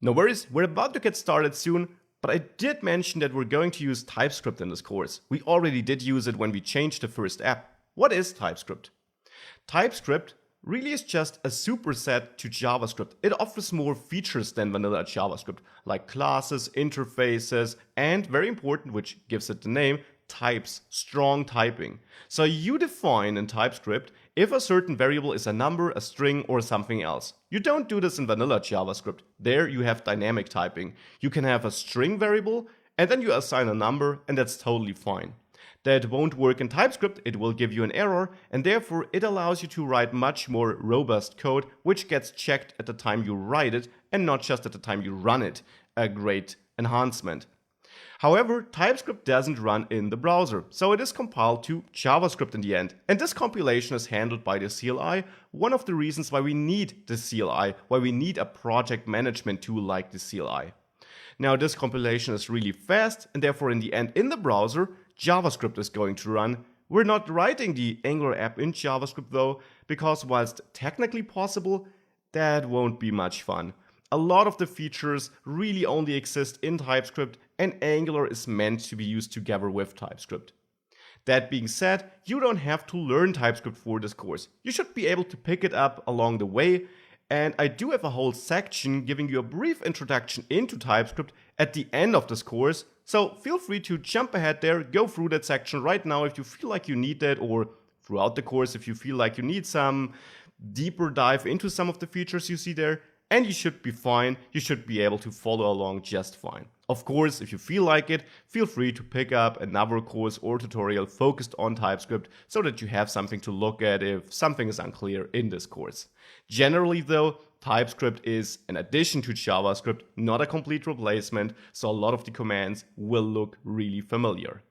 No worries, we're about to get started soon, but I did mention that we're going to use TypeScript in this course. We already did use it when we changed the first app. What is TypeScript? TypeScript really is just a superset to JavaScript. It offers more features than vanilla JavaScript, like classes, interfaces, and very important, which gives it the name, types, strong typing. So you define in TypeScript if a certain variable is a number, a string, or something else. You don't do this in vanilla JavaScript. There you have dynamic typing. You can have a string variable, and then you assign a number, and that's totally fine. That won't work in TypeScript, it will give you an error, and therefore it allows you to write much more robust code, which gets checked at the time you write it, and not just at the time you run it. A great enhancement. However, TypeScript doesn't run in the browser, so it is compiled to JavaScript in the end. And this compilation is handled by the CLI, one of the reasons why we need the CLI, why we need a project management tool like the CLI. Now, this compilation is really fast, and therefore in the end in the browser, JavaScript is going to run. We're not writing the Angular app in JavaScript though, because whilst technically possible, that won't be much fun. A lot of the features really only exist in TypeScript, and Angular is meant to be used together with TypeScript. That being said, you don't have to learn TypeScript for this course. You should be able to pick it up along the way, and I do have a whole section giving you a brief introduction into TypeScript at the end of this course, so feel free to jump ahead there, go through that section right now if you feel like you need that, or throughout the course if you feel like you need some deeper dive into some of the features you see there. And you should be fine, you should be able to follow along just fine. Of course, if you feel like it, feel free to pick up another course or tutorial focused on TypeScript so that you have something to look at if something is unclear in this course. Generally though, TypeScript is an addition to JavaScript, not a complete replacement, so a lot of the commands will look really familiar.